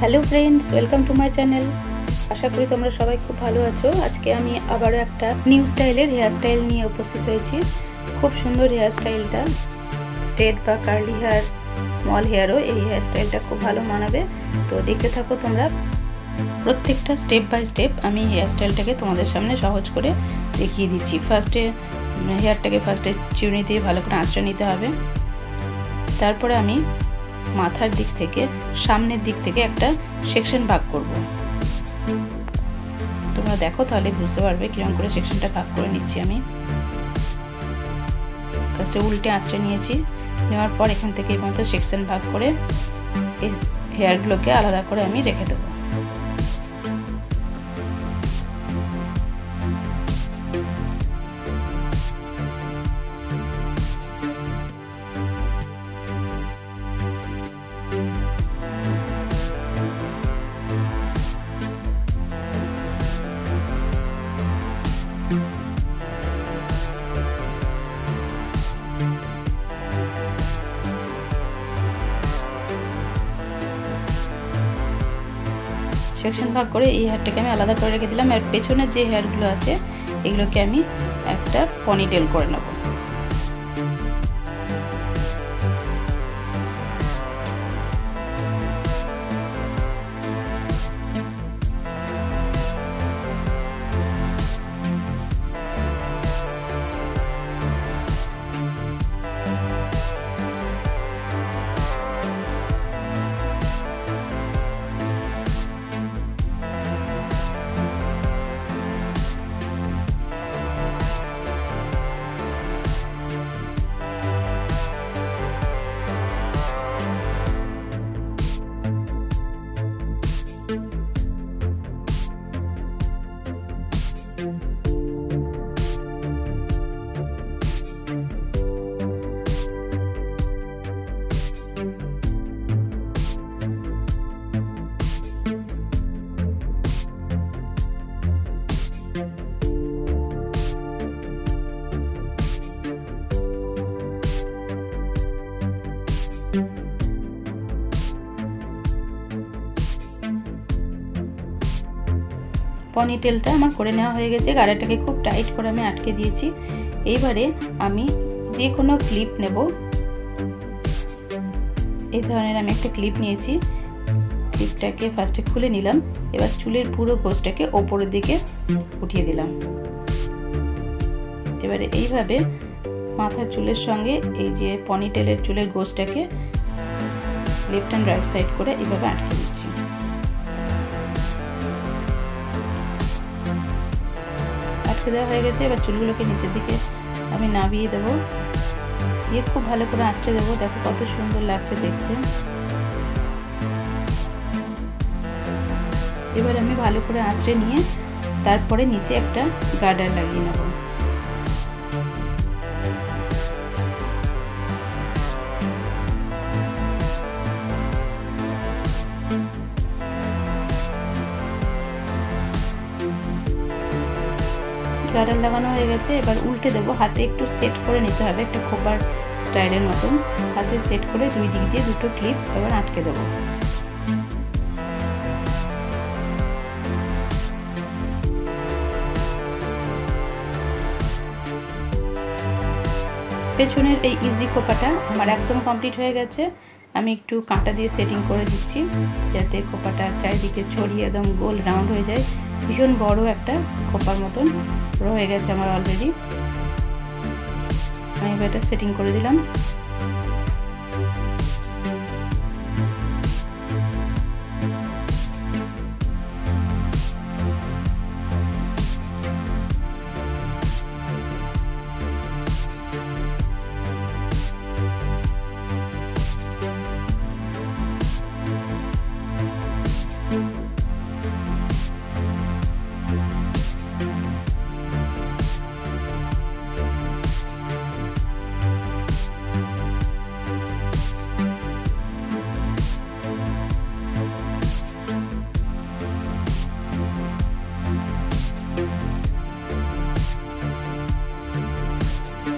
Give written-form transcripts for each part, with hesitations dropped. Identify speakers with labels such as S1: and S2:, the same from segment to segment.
S1: Hello friends, welcome to my channel. आशा करी तुम्हारा सबाई खूब भालो आछो। आज के आमी आबारो एकटा निउ स्टाइलेर हेयर स्टाइल निये उपस्थित हयेछि। खूब सुंदर हेयर स्टाइलटा, स्ट्रेट बा कार्ली हेयर, स्मल हेयरो এই हेयर स्टाइलटा खूब भालो मानाबे। तो देखते थाको तोमरा। प्रत्येकटा स्टेप बाई स्टेप आमी हेयर स्टाइलटाके तोमादेर सामने सहज करे देখিয়ে দিচ্ছি। फार्स्टे हेयरटाके फार्स्टे चिरुনি दिये भालो करे आঁচড়ে নিতে হবে। তারপরে আমি মাথার দিক থেকে সামনের দিক থেকে একটা সেকশন ভাগ করব। তোমরা দেখো তাহলে বুঝতে পারবে কিরকম করে সেকশনটা ভাগ করে নিচ্ছি আমি। ফার্স্টে উল্টে আঁচড়ে নিয়েছি, নেওয়ার পর এখান থেকে এই মতো সেকশন ভাগ করে এই হেয়ারগুলোকে আলাদা করে আমি রেখে দেবো। সেকশন ভাগ করে এই হেয়ারটাকে আমি আলাদা করে রেখে দিলাম। আর পেছনে যে হেয়ারগুলো আছে এগুলোকে আমি একটা পনিটেল করে নেব। পনিটেলটা আমার করে নেওয়া হয়ে গেছে। গাড়াটাকে খুব টাইট করে আমি আটকে দিয়েছি। এইবারে আমি যে কোনো ক্লিপ নেব। এই ধরনের আমি একটা ক্লিপ নিয়েছি। ক্লিপটাকে ফার্স্টে খুলে নিলাম। এবার চুলের পুরো গোছটাকে ওপরের দিকে উঠিয়ে দিলাম। এবারে এইভাবে মাথার চুলের সঙ্গে এই যে পনিটেলের চুলের গোছটাকে লেফট অ্যান্ড রাইট সাইড করে এইভাবে আটকে দিচ্ছি। দেওয়া হয়ে গেছে। এবার চুলগুলোকে নিচের দিকে আমি নামিয়ে দেবো, দিয়ে খুব ভালো করে আঁচড়ে দেবো। দেখো কত সুন্দর লাগছে দেখতে। এবার আমি ভালো করে আঁচড়ে নিয়ে তারপরে নিচে একটা গার্ডার লাগিয়ে নেব। গার্ডার লাগানো হয়ে গেছে। এবার উল্টে দেবো। হাতে একটু সেট করে নিতে হবে, একটা খোপার স্টাইলের মতন হাতে সেট করে দুই দিক দিয়ে দুটো ক্লিপ এবার আটকে দেবো। পেছনের এই ইজি খোপাটা আমার একদম কমপ্লিট হয়ে গেছে। আমি একটু কাঁটা দিয়ে সেটিং করে দিচ্ছি যাতে খোপাটা চারিদিকে ছড়িয়ে একদম গোল রাউন্ড হয়ে যায়। ভীষণ বড় একটা খোপার মতন হয়ে গেছে আমার অলরেডি। আমি এবার এটা সেটিং করে দিলাম।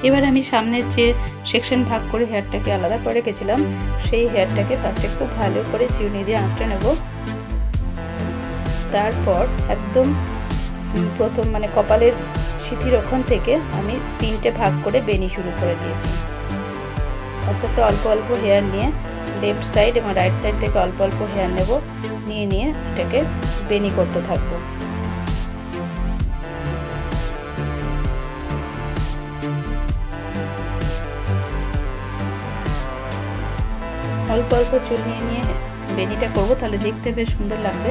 S1: এবার আমি সামনের যে সেকশন ভাগ করে হেয়ারটাকে আলাদা করে রেখেছিলাম, সেই হেয়ারটাকে ফার্স্টে খুব ভালো করে চিরুনি দিয়ে আঁচড়ে নেব। তারপর একদম প্রথম মানে কপালের সিঁথির ওখান থেকে আমি 3টে ভাগ করে বেনি শুরু করে দিয়েছি। আস্তে আস্তে অল্প অল্প হেয়ার নিয়ে লেফট সাইড এবং রাইট সাইড থেকে অল্প অল্প হেয়ার নেব, নিয়ে এটাকে বেনি করতে থাকবো। অল্প অল্প চুল নিয়ে বেনিটা করবো, তাহলে দেখতে বেশ সুন্দর লাগবে।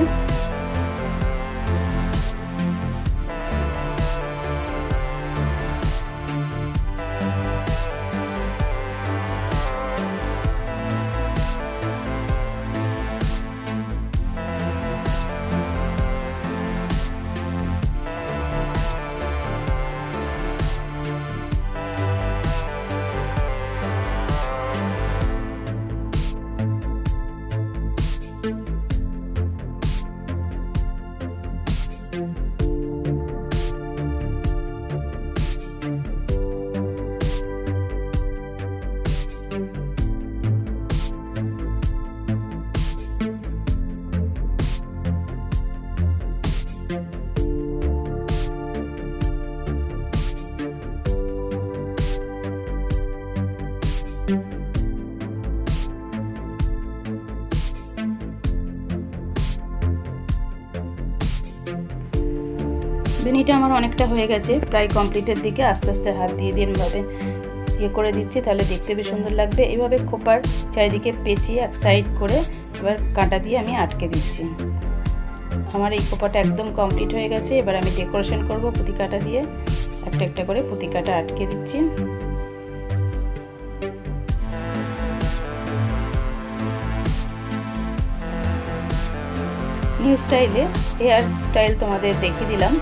S1: বেনিটা আমার অনেকটা হয়ে গেছে, প্রায় কমপ্লিটের দিকে। আস্তে আস্তে হাত দিয়ে এভাবে করে দিচ্ছি, তাহলে দেখতে বেশ সুন্দর লাগবে। এইভাবে খোপার চারিদিকে পেঁচিয়ে এক সাইড করে এবার কাঁটা দিয়ে আমি আটকে দিচ্ছি। আমার এই খোপাটা একদম কমপ্লিট হয়ে গেছে। এবার আমি ডেকোরেশন করব পুঁতি কাঁটা দিয়ে। একটা একটা করে পুঁতি কাঁটা আটকে দিচ্ছি। নিউ স্টাইলে হেয়ার স্টাইল তোমাদের দেখিয়ে দিলাম।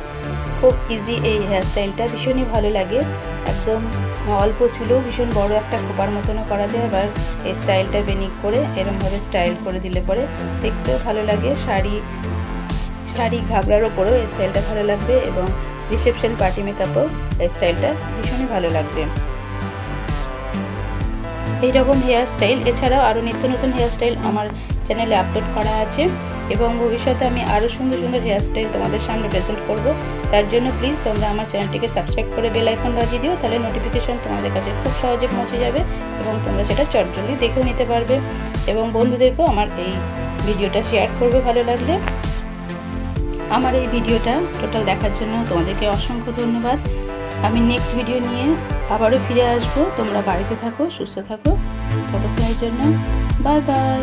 S1: খুব ইজি এই হেয়ার স্টাইলটা, ভীষণই ভালো লাগে। একদম অল্প চুলেও ভীষণ বড় একটা খোপার মতনও করা যায়। এবার এই স্টাইলটা বেনি করে এরমভাবে স্টাইল করে দিলে পরে দেখতেও ভালো লাগে। শাড়ি ঘাগরার ওপরেও এই স্টাইলটা ভালো লাগবে এবং রিসেপশন পার্টি মেকআপেও এই স্টাইলটা ভীষণই ভালো লাগবে। এইরকম হেয়ার স্টাইল এছাড়াও আরও নিত্য নতুন হেয়ার স্টাইল আমার চ্যানেলে আপলোড করা আছে এবং ভবিষ্যতে আমি আরও সুন্দর সুন্দর হেয়ার স্টাইল তোমাদের সামনে প্রেজেন্ট করব। তার জন্য প্লিজ তোমরা আমার চ্যানেলটিকে সাবস্ক্রাইব করে বেল আইকন বাজিয়ে দিও, তাহলে নোটিফিকেশন তোমাদের কাছে খুব সহজে পৌঁছে যাবে এবং তোমরা সেটা চটজলদি দেখেও নিতে পারবে এবং বন্ধুদেরকেও আমার এই ভিডিওটা শেয়ার করবে ভালো লাগলে। আমার এই ভিডিওটা টোটাল দেখার জন্য তোমাদেরকে অসংখ্য ধন্যবাদ। আমি নেক্সট ভিডিও নিয়ে আবারও ফিরে আসবো। তোমরা বাড়িতে থাকো, সুস্থ থাকো, ততক্ষণের জন্য বাই বাই।